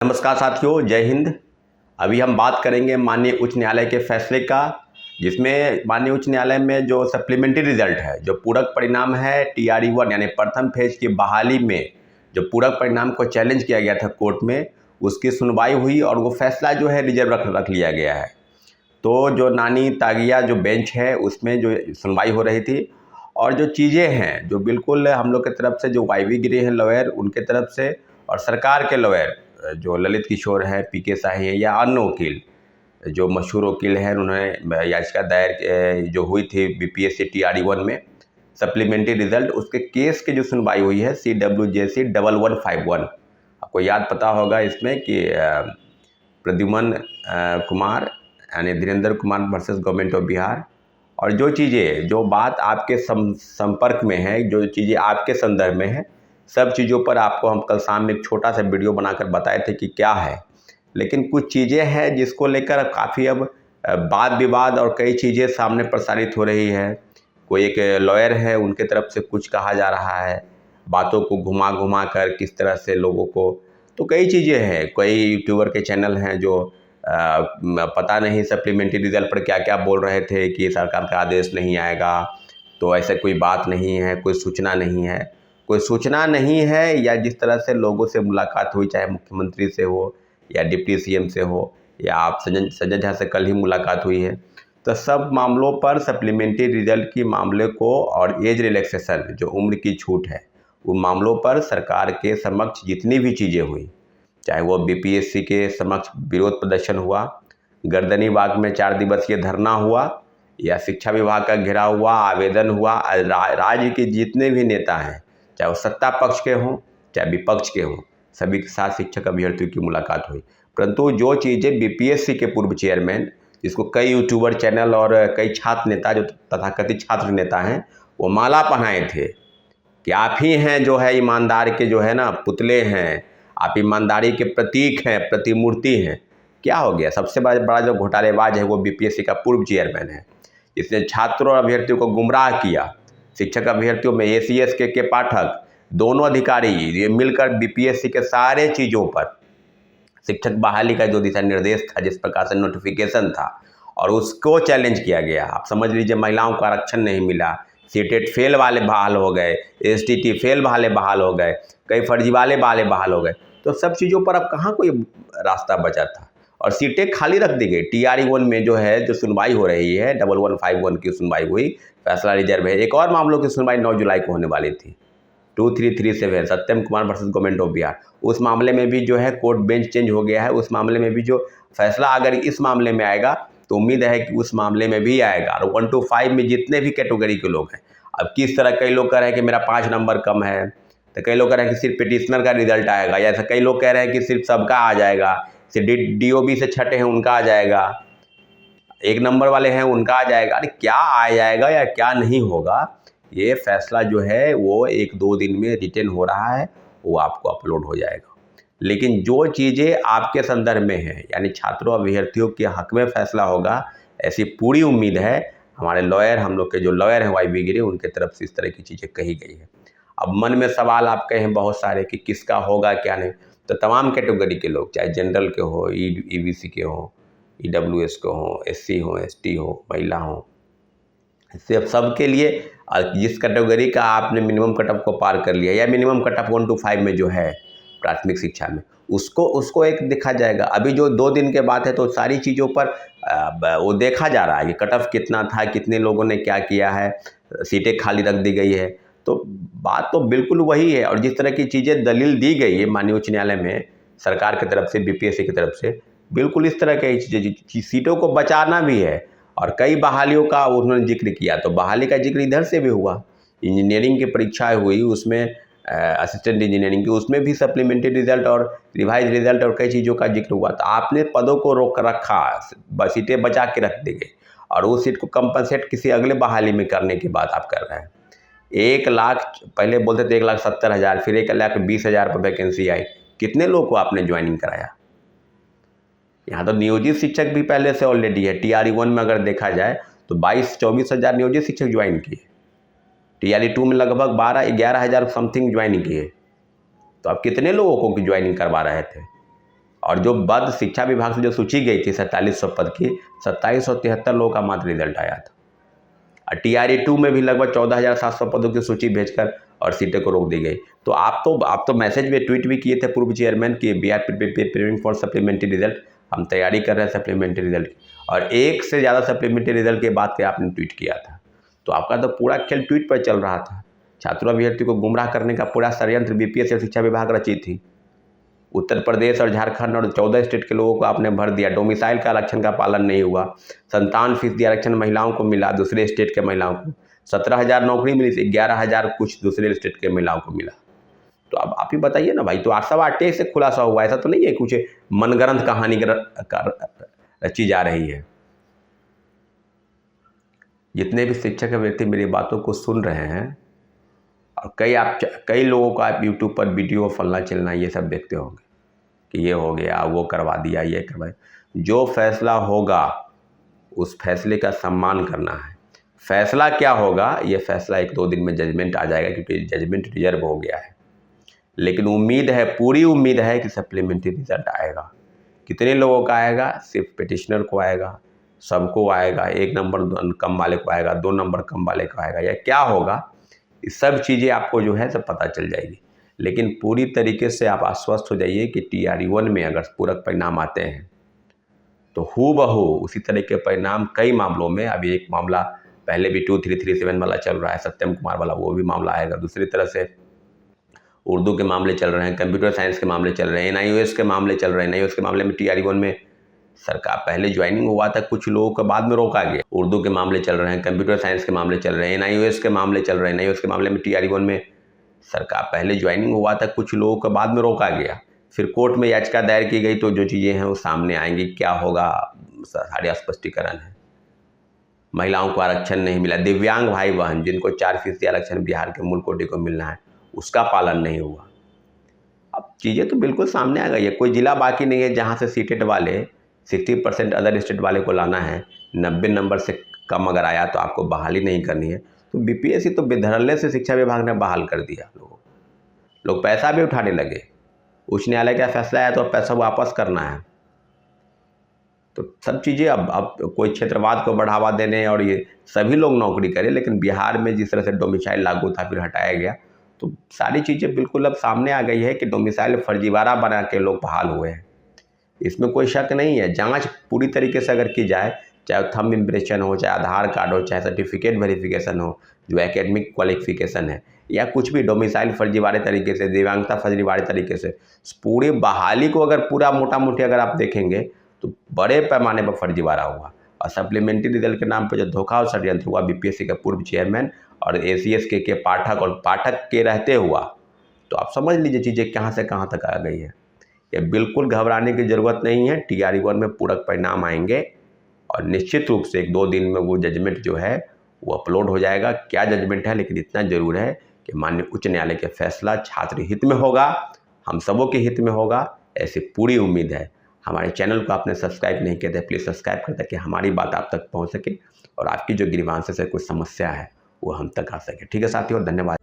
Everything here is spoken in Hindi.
नमस्कार साथियों, जय हिंद। अभी हम बात करेंगे माननीय उच्च न्यायालय के फैसले का, जिसमें माननीय उच्च न्यायालय में जो सप्लीमेंट्री रिजल्ट है, जो पूरक परिणाम है TRE-1 यानी प्रथम फेज की बहाली में जो पूरक परिणाम को चैलेंज किया गया था कोर्ट में, उसकी सुनवाई हुई और वो फैसला जो है रिजर्व रख लिया गया है। तो जो नानी तागिया जो बेंच है उसमें जो सुनवाई हो रही थी और जो चीज़ें हैं जो बिल्कुल हम लोग की तरफ से जो वाइवी गिरे हैं लॉयर उनके तरफ से और सरकार के लॉयर जो ललित किशोर है, PK शाही है या अन्य वकील जो मशहूर वकील हैं, उन्होंने याचिका दायर जो हुई थी BPSC TRE-1 में सप्लीमेंट्री रिजल्ट, उसके केस की जो सुनवाई हुई है CWJC 1151। आपको याद पता होगा इसमें कि प्रद्युमन कुमार यानी Dhirendra Kumar versus government of Bihar. और जो चीज़ें जो बात आपके संपर्क में है, जो चीज़ें आपके संदर्भ में है, सब चीज़ों पर आपको हम कल शाम में एक छोटा सा वीडियो बनाकर बताए थे कि क्या है। लेकिन कुछ चीज़ें हैं जिसको लेकर काफ़ी अब वाद विवाद और कई चीज़ें सामने प्रसारित हो रही है। कोई एक लॉयर है, उनके तरफ से कुछ कहा जा रहा है, बातों को घुमा घुमा कर किस तरह से लोगों को, तो कई चीज़ें हैं। कई यूट्यूबर के चैनल हैं जो पता नहीं सप्लीमेंट्री रिजल्ट पर क्या क्या बोल रहे थे कि सरकार का आदेश नहीं आएगा, तो ऐसे कोई बात नहीं है, कोई सूचना नहीं है। कोई सूचना नहीं है या जिस तरह से लोगों से मुलाकात हुई, चाहे मुख्यमंत्री से हो या डिप्टी CM से हो या आप संजय झा से कल ही मुलाकात हुई है, तो सब मामलों पर सप्लीमेंट्री रिजल्ट की मामले को और एज रिलैक्सेशन जो उम्र की छूट है, उन मामलों पर सरकार के समक्ष जितनी भी चीज़ें हुई, चाहे वो BPSC के समक्ष विरोध प्रदर्शन हुआ, गर्दनी बाग में 4 दिवसीय धरना हुआ या शिक्षा विभाग का घेराव हुआ, आवेदन हुआ, राज्य के जितने भी नेता हैं, चाहे वो सत्ता पक्ष के हों चाहे विपक्ष के हों, सभी के साथ शिक्षक अभ्यर्थियों की मुलाकात हुई। परंतु जो चीज़ें BPSC के पूर्व चेयरमैन, जिसको कई यूट्यूबर चैनल और कई छात्र नेता जो तथाकथित छात्र नेता हैं, वो माला पहनाए थे कि आप ही हैं जो है ईमानदार के जो है ना पुतले हैं, आप ईमानदारी के प्रतीक हैं, प्रतिमूर्ति हैं। क्या हो गया? सबसे बड़ा जो घोटालेबाज है वो BPSC का पूर्व चेयरमैन है, इसने छात्रों और अभ्यर्थियों को गुमराह किया। शिक्षक अभ्यर्थियों में ACS के पाठक दोनों अधिकारी ये मिलकर BPSC के सारे चीज़ों पर शिक्षक बहाली का जो दिशा निर्देश था, जिस प्रकार से नोटिफिकेशन था, और उसको चैलेंज किया गया। आप समझ लीजिए महिलाओं को आरक्षण नहीं मिला, सीटेट फेल वाले बहाल हो गए, STT फेल वाले बहाल हो गए, कई फर्जी वाले बहाल हो गए। तो सब चीज़ों पर अब कहाँ कोई रास्ता बचा था और सीटें खाली रख दी गई। TRE-1 में जो है जो सुनवाई हो रही है 1151 की सुनवाई हुई, फैसला रिजर्व है। एक और मामलों की सुनवाई 9 जुलाई को होने वाली थी, 2337 Satyam Kumar versus government of Bihar. उस मामले में भी जो है कोर्ट बेंच चेंज हो गया है। उस मामले में भी जो फैसला अगर इस मामले में आएगा तो उम्मीद है कि उस मामले में भी आएगा। और 1 to 5 में जितने भी कैटेगरी के लोग हैं, अब किस तरह कई लोग कह रहे हैं कि मेरा 5 नंबर कम है, तो कई लोग कह रहे हैं कि सिर्फ पिटिशनर का रिजल्ट आएगा, या ऐसा कई लोग कह रहे हैं कि सिर्फ सबका आ जाएगा, सिर्फ DOB से छठे हैं उनका आ जाएगा, 1 नंबर वाले हैं उनका आ जाएगा। अरे क्या आ जाएगा या क्या नहीं होगा, ये फैसला जो है वो 1-2 दिन में रिटन हो रहा है, वो आपको अपलोड हो जाएगा। लेकिन जो चीज़ें आपके संदर्भ में हैं, यानी छात्रों अभ्यर्थियों के हक में फैसला होगा, ऐसी पूरी उम्मीद है। हमारे लॉयर, हम लोग के जो लॉयर हैं वाईवी गिरे, उनके तरफ से इस तरह की चीज़ें कही गई हैं। अब मन में सवाल आपके हैं बहुत सारे कि किसका होगा क्या नहीं, तो तमाम कैटेगरी के लोग, चाहे जनरल के हो, EBC के हों, EWS के हों, SC हो, ST हो, महिला हो, सिर्फ सबके लिए जिस कैटेगरी का आपने मिनिमम कट ऑफ को पार कर लिया या मिनिमम कट ऑफ 1 to 5 में जो है प्राथमिक शिक्षा में, उसको एक देखा जाएगा। अभी जो 2 दिन के बाद है तो सारी चीज़ों पर वो देखा जा रहा है कि कट ऑफ कितना था, कितने लोगों ने क्या किया है, सीटें खाली रख दी गई है। तो बात तो बिल्कुल वही है। और जिस तरह की चीज़ें दलील दी गई है माननीय उच्च न्यायालय में सरकार की तरफ से, BPSC की तरफ से, बिल्कुल इस तरह की चीज़ें, सीटों को बचाना भी है। और कई बहालियों का उन्होंने जिक्र किया, तो बहाली का जिक्र इधर से भी हुआ। इंजीनियरिंग की परीक्षाएं हुई, उसमें असिस्टेंट इंजीनियरिंग की, उसमें भी सप्लीमेंट्री रिजल्ट और रिवाइज रिजल्ट और कई चीज़ों का जिक्र हुआ। तो आपने पदों को रोक रखा, सीटें बचा के रख दी गई, और उस सीट को कंपनसेट किसी अगले बहाली में करने की बात आप कर रहे हैं। 1 लाख, पहले बोलते थे 1,70,000, फिर 1,20,000 पर वैकेंसी आई। कितने लोग को आपने ज्वाइनिंग कराया? यहाँ तो नियोजित शिक्षक भी पहले से ऑलरेडी है। TRE-1 में अगर देखा जाए तो 22-24 हज़ार नियोजित शिक्षक ज्वाइन किए, TRE-2 में लगभग 12-11 हज़ार समथिंग ज्वाइनिंग किए। तो आप कितने लोगों को ज्वाइनिंग करवा रहे थे? और जो पद शिक्षा विभाग से जो सूची गई थी 4700 पद की, 2773 लोगों का मात्र रिजल्ट आया था। और TRE-2 में भी लगभग 14,700 पदों की सूची भेजकर और सीटें को रोक दी गई। तो आप तो मैसेज में ट्वीट भी किए थे पूर्व चेयरमैन कि we are preparing for supplementary result, हम तैयारी कर रहे हैं सप्लीमेंट्री रिजल्ट की, और एक से ज़्यादा सप्लीमेंट्री रिजल्ट के बाद के आपने ट्वीट किया था। तो आपका तो पूरा खेल ट्वीट पर चल रहा था। छात्रों अभ्यर्थी को गुमराह करने का पूरा षड्यंत्र BPSC और शिक्षा विभाग रची थी। उत्तर प्रदेश और झारखंड और 14 स्टेट के लोगों को आपने भर दिया। डोमिसाइल का आरक्षण का पालन नहीं हुआ। 57% आरक्षण महिलाओं को मिला, दूसरे स्टेट के महिलाओं को 17,000 नौकरी मिली, 11,000 कुछ दूसरे स्टेट के महिलाओं को मिला। तो अब आप ही बताइए ना भाई, तो सब RTI से खुलासा हुआ, ऐसा तो नहीं है कुछ मनगढ़ंत कहानी रची जा रही है। जितने भी शिक्षक अभ्यर्थी मेरी बातों को सुन रहे हैं, और कई लोगों को आप यूट्यूब पर वीडियो फलना चलना ये सब देखते होंगे कि ये हो गया, वो करवा दिया, ये करवाया। जो फैसला होगा उस फैसले का सम्मान करना है। फैसला क्या होगा, ये फैसला 1-2 दिन में जजमेंट आ जाएगा, क्योंकि जजमेंट रिजर्व हो गया है। लेकिन उम्मीद है, पूरी उम्मीद है कि सप्लीमेंट्री रिजल्ट आएगा। कितने लोगों का आएगा? सिर्फ पिटिशनर को आएगा, सबको आएगा, 1 नंबर कम वाले को आएगा, 2 नंबर कम वाले को आएगा, या क्या होगा, ये सब चीज़ें आपको जो है सब पता चल जाएगी। लेकिन पूरी तरीके से आप आश्वस्त हो जाइए कि TRE-1 में अगर पूरक परिणाम आते हैं तो हूबहू उसी तरह के परिणाम कई मामलों में, अभी एक मामला पहले भी 2337 वाला चल रहा है, सत्यम कुमार वाला, वो भी मामला आएगा। दूसरी तरह से उर्दू के मामले चल रहे हैं, कंप्यूटर साइंस के मामले चल रहे हैं, NIOS के मामले चल रहे हैं। NIOS के मामले में TRE-1 में सरकार पहले ज्वाइनिंग हुआ था, कुछ लोगों को बाद में रोका गया। उर्दू के मामले चल रहे हैं, कंप्यूटर साइंस के मामले चल रहे हैं, NIOS के मामले चल रहे हैं। NIOS के मामले में TRE-1 में सरकार पहले ज्वाइनिंग हुआ था, कुछ लोगों को बाद में रोका गया। फिर कोर्ट में याचिका दायर की गई, तो जो चीज़ें हैं वो सामने आएंगी। क्या होगा, सारे स्पष्टीकरण है। महिलाओं को आरक्षण नहीं मिला, दिव्यांग भाई बहन जिनको 4% आरक्षण बिहार के मूल कोटि को मिलना है, उसका पालन नहीं हुआ। अब चीज़ें तो बिल्कुल सामने आ गई है। कोई जिला बाकी नहीं है जहाँ से सीटेट वाले 60% अदर स्टेट वाले को लाना है। 90 नंबर से कम अगर आया तो आपको बहाली नहीं करनी है। तो BPSC तो बेधड़ल्ले से शिक्षा विभाग ने बहाल कर दिया। लोग पैसा भी उठाने लगे। उच्च न्यायालय का फैसला आया तो पैसा वापस करना है। तो सब चीज़ें अब कोई क्षेत्रवाद को बढ़ावा देने और ये सभी लोग नौकरी करें, लेकिन बिहार में जिस तरह से डोमिसाइल लागू था फिर हटाया गया, तो सारी चीज़ें बिल्कुल अब सामने आ गई है कि डोमिसाइल फर्जीवाड़ा बना के लोग बहाल हुए हैं। इसमें कोई शक नहीं है। जांच पूरी तरीके से अगर की जाए, चाहे थंब इम्प्रेशन हो, चाहे आधार कार्ड हो, चाहे सर्टिफिकेट वेरिफिकेशन हो, जो एकेडमिक क्वालिफिकेशन है, या कुछ भी डोमिसाइल फर्जीवाड़े तरीके से, दिव्यांगता फर्जीवाड़े तरीके से, पूरी बहाली को अगर पूरा मोटा मोटी अगर आप देखेंगे तो बड़े पैमाने पर फर्जीवाड़ा हुआ। और सप्लीमेंट्री रिजल्ट के नाम पर जो धोखा और षड्यंत्र हुआ BPSC का पूर्व चेयरमैन और ACS के पाठक और पाठक के रहते हुआ, तो आप समझ लीजिए चीज़ें कहाँ से कहाँ तक आ गई है। ये बिल्कुल घबराने की ज़रूरत नहीं है। TRE-1 में पूरक परिणाम आएंगे और निश्चित रूप से 1-2 दिन में वो जजमेंट जो है वो अपलोड हो जाएगा। क्या जजमेंट है, लेकिन इतना ज़रूर है कि माननीय उच्च न्यायालय के फैसला छात्र हित में होगा, हम सबों के हित में होगा, ऐसी पूरी उम्मीद है। हमारे चैनल को आपने सब्सक्राइब नहीं किया तो प्लीज़ सब्सक्राइब कर ताकि हमारी बात आप तक पहुँच सके और आपकी जो ग्रीवांसेस है, कोई समस्या है, वो हम तक आ सके। ठीक है साथियों, धन्यवाद।